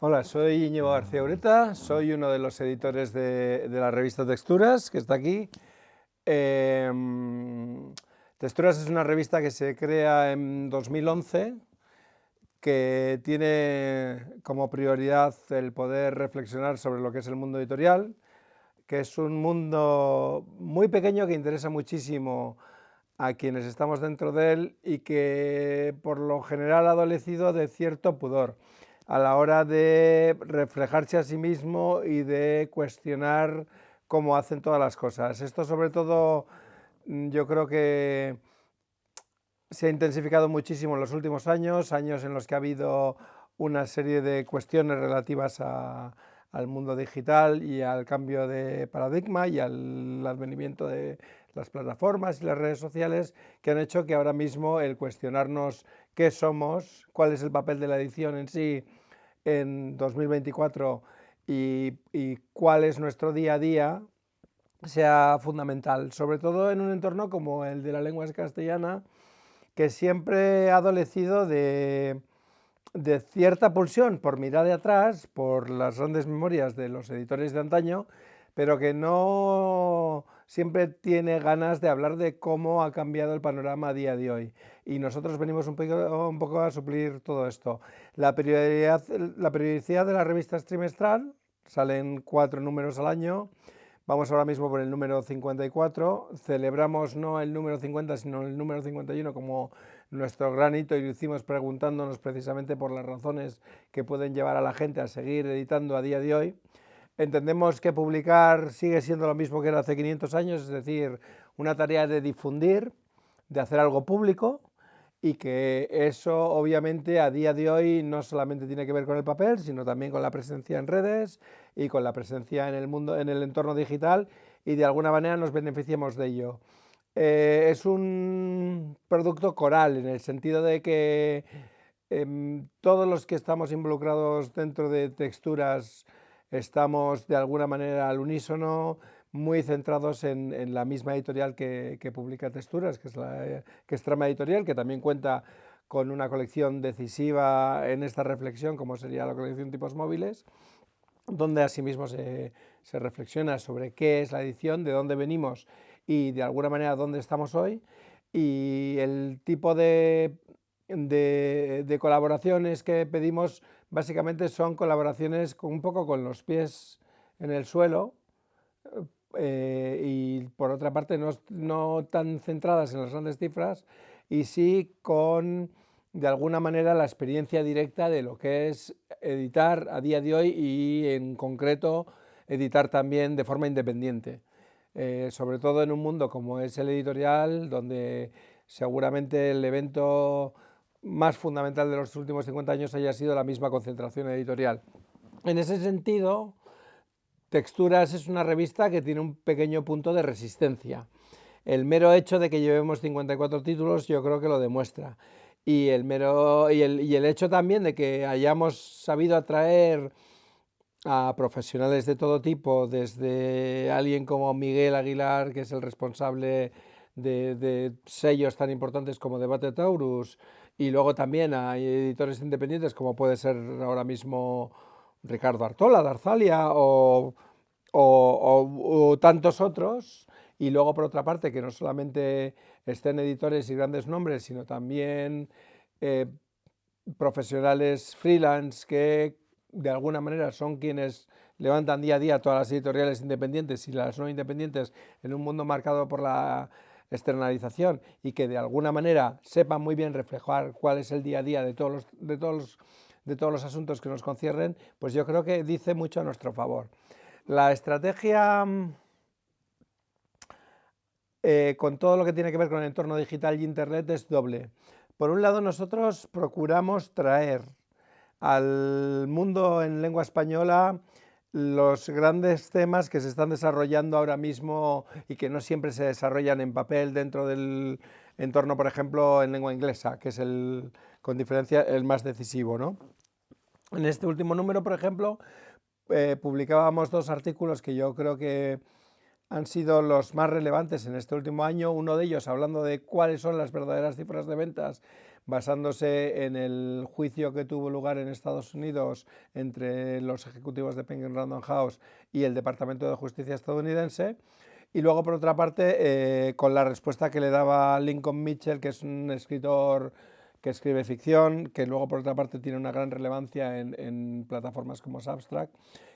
Hola, soy Íñigo García Ureta, soy uno de los editores de la revista Texturas, que está aquí. Texturas es una revista que se crea en 2011, que tiene como prioridad el poder reflexionar sobre lo que es el mundo editorial, que es un mundo muy pequeño que interesa muchísimo a quienes estamos dentro de él y que por lo general ha adolecido de cierto pudor a la hora de reflejarse a sí mismo y de cuestionar cómo hacen todas las cosas. Esto sobre todo yo creo que se ha intensificado muchísimo en los últimos años, años en los que ha habido una serie de cuestiones relativas al mundo digital y al cambio de paradigma y al advenimiento de las plataformas y las redes sociales, que han hecho que ahora mismo el cuestionarnos qué somos, cuál es el papel de la edición en sí en 2024 y cuál es nuestro día a día sea fundamental, sobre todo en un entorno como el de la lengua castellana, que siempre ha adolecido de cierta pulsión por mirar de atrás, por las grandes memorias de los editores de antaño, pero que no siempre tiene ganas de hablar de cómo ha cambiado el panorama a día de hoy. Y nosotros venimos un poco a suplir todo esto. La periodicidad de la revista es trimestral, salen 4 números al año. Vamos ahora mismo por el número 54, celebramos no el número 50 sino el número 51 como nuestro gran hito y lo hicimos preguntándonos precisamente por las razones que pueden llevar a la gente a seguir editando a día de hoy. Entendemos que publicar sigue siendo lo mismo que era hace 500 años, es decir, una tarea de difundir, de hacer algo público, y que eso obviamente a día de hoy no solamente tiene que ver con el papel, sino también con la presencia en redes y con la presencia en el mundo, en el entorno digital, y de alguna manera nos beneficiamos de ello. Es un producto coral en el sentido de que todos los que estamos involucrados dentro de Texturas estamos de alguna manera al unísono, muy centrados en la misma editorial que publica Texturas, que es Trama Editorial, que también cuenta con una colección decisiva en esta reflexión, como sería la colección Tipos Móviles, donde asimismo se reflexiona sobre qué es la edición, de dónde venimos y de alguna manera dónde estamos hoy, y el tipo de colaboraciones que pedimos básicamente son colaboraciones un poco con los pies en el suelo, y por otra parte no tan centradas en las grandes cifras, y sí con de alguna manera la experiencia directa de lo que es editar a día de hoy y en concreto editar también de forma independiente, sobre todo en un mundo como es el editorial, donde seguramente el evento más fundamental de los últimos 50 años haya sido la misma concentración editorial. En ese sentido, Texturas es una revista que tiene un pequeño punto de resistencia. El mero hecho de que llevemos 54 títulos yo creo que lo demuestra. Y el hecho también de que hayamos sabido atraer a profesionales de todo tipo, desde alguien como Miguel Aguilar, que es el responsable de sellos tan importantes como Debate Taurus, y luego también a editores independientes como puede ser ahora mismo Ricardo Artola de Arzalia o tantos otros, y luego por otra parte que no solamente estén editores y grandes nombres, sino también profesionales freelance que de alguna manera son quienes levantan día a día todas las editoriales independientes y las no independientes en un mundo marcado por la externalización, y que de alguna manera sepan muy bien reflejar cuál es el día a día de todos los asuntos que nos conciernen, pues yo creo que dice mucho a nuestro favor. La estrategia con todo lo que tiene que ver con el entorno digital y Internet es doble. Por un lado, nosotros procuramos traer al mundo en lengua española los grandes temas que se están desarrollando ahora mismo y que no siempre se desarrollan en papel dentro del entorno, por ejemplo, en lengua inglesa, que es con diferencia el más decisivo, ¿no? En este último número, por ejemplo, publicábamos 2 artículos que yo creo que han sido los más relevantes en este último año. Uno de ellos hablando de cuáles son las verdaderas cifras de ventas basándose en el juicio que tuvo lugar en Estados Unidos entre los ejecutivos de Penguin Random House y el Departamento de Justicia estadounidense. Y luego, por otra parte, con la respuesta que le daba Lincoln Mitchell, que es un escritor que escribe ficción, que luego, por otra parte, tiene una gran relevancia en plataformas como Substack,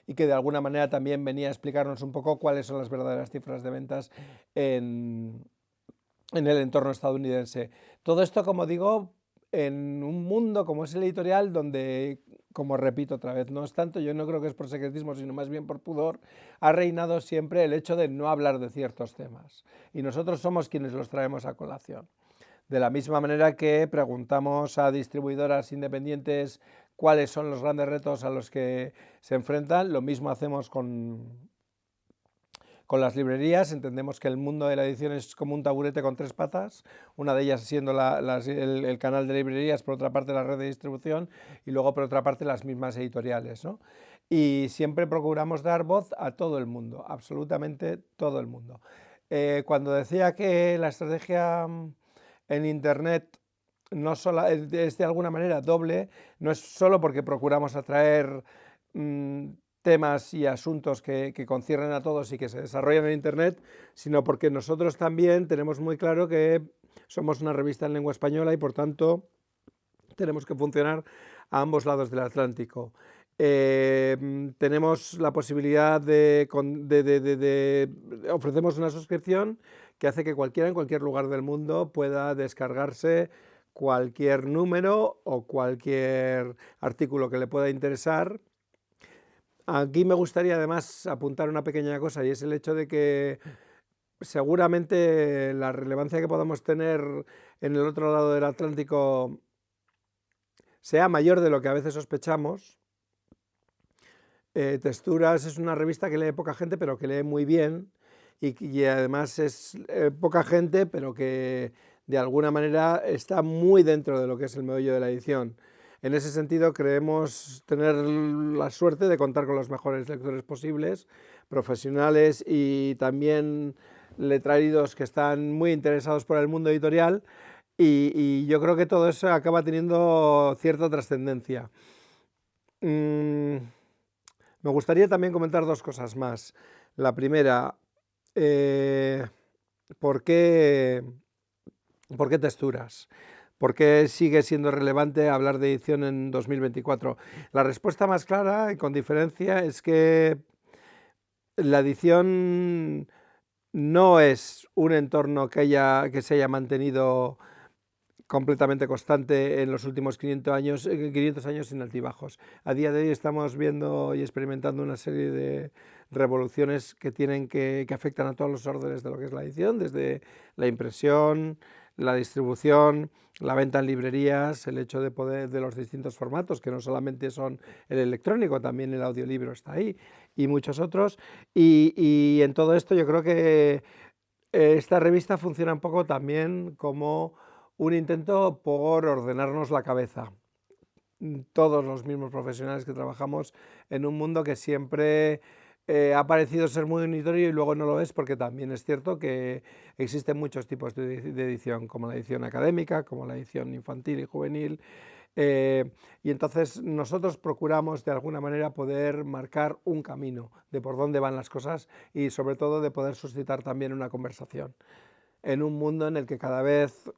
y que de alguna manera también venía a explicarnos un poco cuáles son las verdaderas cifras de ventas en el entorno estadounidense. Todo esto, como digo, en un mundo como es el editorial, donde, como repito otra vez, no es tanto, yo no creo que es por secretismo, sino más bien por pudor, ha reinado siempre el hecho de no hablar de ciertos temas. Y nosotros somos quienes los traemos a colación. De la misma manera que preguntamos a distribuidoras independientes cuáles son los grandes retos a los que se enfrentan, lo mismo hacemos con las librerías. Entendemos que el mundo de la edición es como un taburete con tres patas, una de ellas siendo el canal de librerías, por otra parte la red de distribución y luego por otra parte las mismas editoriales, ¿no? Y siempre procuramos dar voz a todo el mundo, absolutamente todo el mundo. Cuando decía que la estrategia en Internet no solo es de alguna manera doble, no es solo porque procuramos atraer temas y asuntos que conciernen a todos y que se desarrollan en Internet, sino porque nosotros también tenemos muy claro que somos una revista en lengua española y por tanto tenemos que funcionar a ambos lados del Atlántico. Tenemos la posibilidad ofrecemos una suscripción que hace que cualquiera en cualquier lugar del mundo pueda descargarse cualquier número o cualquier artículo que le pueda interesar. Aquí me gustaría además apuntar una pequeña cosa, y es el hecho de que seguramente la relevancia que podamos tener en el otro lado del Atlántico sea mayor de lo que a veces sospechamos. Texturas es una revista que lee poca gente, pero que lee muy bien, y además es poca gente, pero que de alguna manera está muy dentro de lo que es el meollo de la edición. En ese sentido, creemos tener la suerte de contar con los mejores lectores posibles, profesionales y también letraridos que están muy interesados por el mundo editorial, y yo creo que todo eso acaba teniendo cierta trascendencia. Me gustaría también comentar dos cosas más. La primera, ¿por qué texturas? ¿Por qué sigue siendo relevante hablar de edición en 2024? La respuesta más clara y con diferencia es que la edición no es un entorno que se haya mantenido completamente constante en los últimos 500 años sin altibajos. A día de hoy estamos viendo y experimentando una serie de revoluciones que afectan a todos los órdenes de lo que es la edición, desde la impresión, la distribución, la venta en librerías, el hecho de poder de los distintos formatos, que no solamente son el electrónico, también el audiolibro está ahí, y muchos otros. Y en todo esto yo creo que esta revista funciona un poco también como un intento por ordenarnos la cabeza. Todos los mismos profesionales que trabajamos en un mundo que siempre ha parecido ser muy unitario y luego no lo es, porque también es cierto que existen muchos tipos de edición, como la edición académica, como la edición infantil y juvenil. Y entonces nosotros procuramos de alguna manera poder marcar un camino de por dónde van las cosas y sobre todo de poder suscitar también una conversación en un mundo en el que cada vez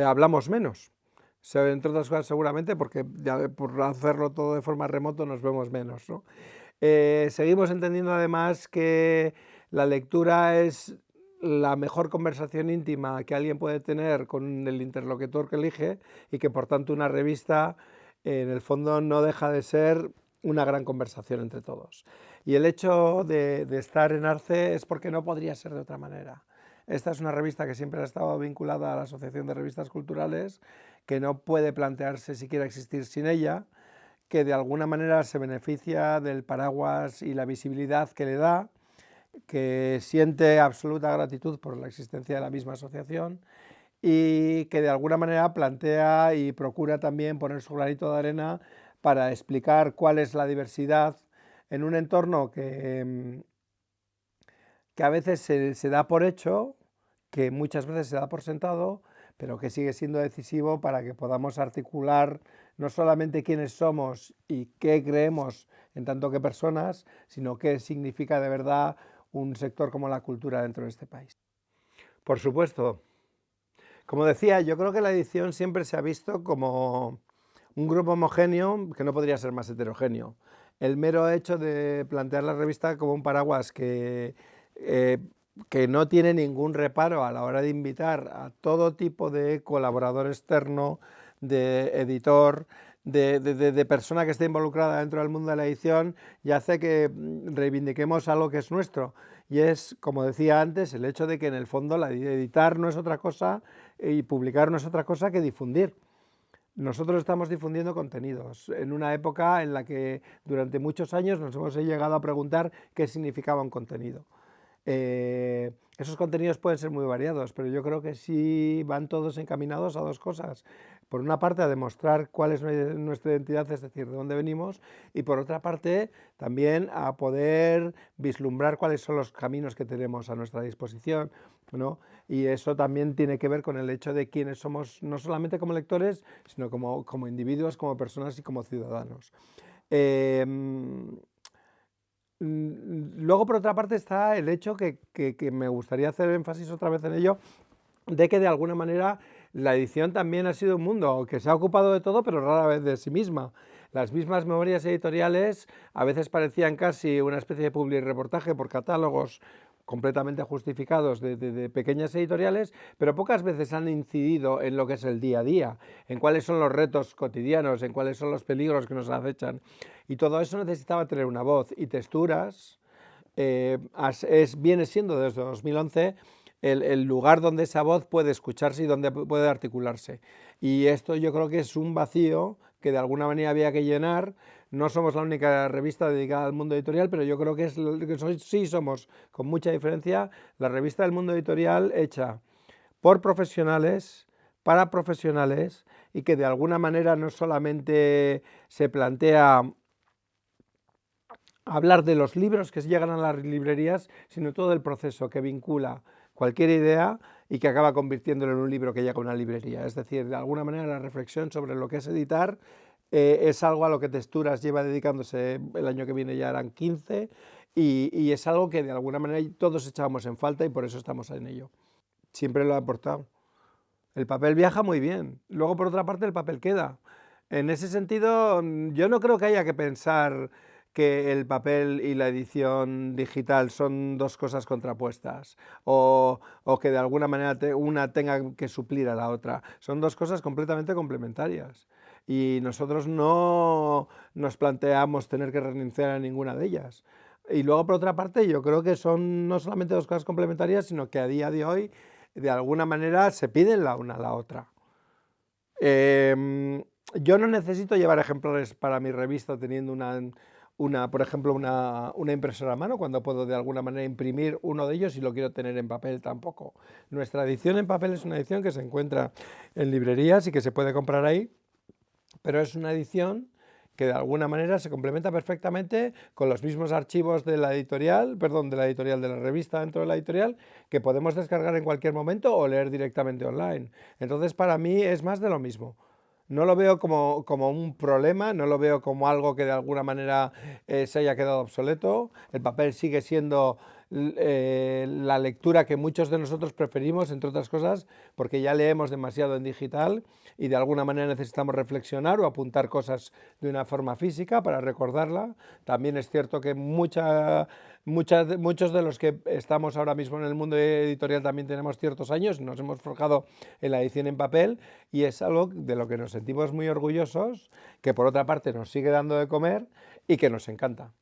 hablamos menos. Entre otras cosas seguramente porque ya por hacerlo todo de forma remoto nos vemos menos, ¿no? Seguimos entendiendo además que la lectura es la mejor conversación íntima que alguien puede tener con el interlocutor que elige, y que por tanto una revista en el fondo no deja de ser una gran conversación entre todos. Y el hecho de estar en Arce es porque no podría ser de otra manera. Esta es una revista que siempre ha estado vinculada a la Asociación de Revistas Culturales, que no puede plantearse siquiera existir sin ella, que de alguna manera se beneficia del paraguas y la visibilidad que le da, que siente absoluta gratitud por la existencia de la misma asociación y que de alguna manera plantea y procura también poner su granito de arena para explicar cuál es la diversidad en un entorno que a veces se da por hecho, que muchas veces se da por sentado, pero que sigue siendo decisivo para que podamos articular no solamente quiénes somos y qué creemos en tanto que personas, sino qué significa de verdad un sector como la cultura dentro de este país. Por supuesto, como decía, yo creo que la edición siempre se ha visto como un grupo homogéneo que no podría ser más heterogéneo. El mero hecho de plantear la revista como un paraguas que no tiene ningún reparo a la hora de invitar a todo tipo de colaborador externo, de editor, de persona que esté involucrada dentro del mundo de la edición, y hace que reivindiquemos algo que es nuestro. Y es, como decía antes, el hecho de que en el fondo editar no es otra cosa y publicar no es otra cosa que difundir. Nosotros estamos difundiendo contenidos en una época en la que durante muchos años nos hemos llegado a preguntar qué significaba un contenido. Esos contenidos pueden ser muy variados, pero yo creo que sí van todos encaminados a dos cosas. Por una parte, a demostrar cuál es nuestra identidad, es decir, de dónde venimos, y por otra parte, también a poder vislumbrar cuáles son los caminos que tenemos a nuestra disposición, ¿no? Y eso también tiene que ver con el hecho de quiénes somos, no solamente como lectores, sino como individuos, como personas y como ciudadanos. Luego, por otra parte, está el hecho que me gustaría hacer énfasis otra vez en ello, de que de alguna manera la edición también ha sido un mundo que se ha ocupado de todo, pero rara vez de sí misma. Las mismas memorias editoriales a veces parecían casi una especie de publireportaje por catálogos completamente justificados de pequeñas editoriales, pero pocas veces han incidido en lo que es el día a día, en cuáles son los retos cotidianos, en cuáles son los peligros que nos acechan. Y todo eso necesitaba tener una voz y texturas. Viene siendo desde 2011 el lugar donde esa voz puede escucharse y donde puede articularse. Y esto yo creo que es un vacío que de alguna manera había que llenar. No somos la única revista dedicada al mundo editorial, pero yo creo que sí somos, con mucha diferencia, la revista del mundo editorial hecha por profesionales, para profesionales, y que de alguna manera no solamente se plantea hablar de los libros que llegan a las librerías, sino todo el proceso que vincula cualquier idea y que acaba convirtiéndolo en un libro que llega a una librería. Es decir, de alguna manera la reflexión sobre lo que es editar es algo a lo que Texturas lleva dedicándose, el año que viene ya eran 15, y es algo que de alguna manera todos echábamos en falta y por eso estamos en ello. Siempre lo ha aportado. El papel viaja muy bien, luego por otra parte el papel queda. En ese sentido, yo no creo que haya que pensar que el papel y la edición digital son dos cosas contrapuestas o que de alguna manera una tenga que suplir a la otra. Son dos cosas completamente complementarias y nosotros no nos planteamos tener que renunciar a ninguna de ellas. Y luego, por otra parte, yo creo que son no solamente dos cosas complementarias, sino que a día de hoy, de alguna manera, se piden la una a la otra. Yo no necesito llevar ejemplares para mi revista teniendo por ejemplo, una impresora a mano, cuando puedo de alguna manera imprimir uno de ellos y lo quiero tener en papel tampoco. Nuestra edición en papel es una edición que se encuentra en librerías y que se puede comprar ahí, pero es una edición que de alguna manera se complementa perfectamente con los mismos archivos de la editorial, de la revista dentro de la editorial, que podemos descargar en cualquier momento o leer directamente online. Entonces, para mí es más de lo mismo. No lo veo como un problema, no lo veo como algo que de alguna manera se haya quedado obsoleto. El papel sigue siendo la lectura que muchos de nosotros preferimos, entre otras cosas, porque ya leemos demasiado en digital y de alguna manera necesitamos reflexionar o apuntar cosas de una forma física para recordarla. También es cierto que muchos de los que estamos ahora mismo en el mundo editorial también tenemos ciertos años, nos hemos forjado en la edición en papel y es algo de lo que nos sentimos muy orgullosos, que por otra parte nos sigue dando de comer y que nos encanta.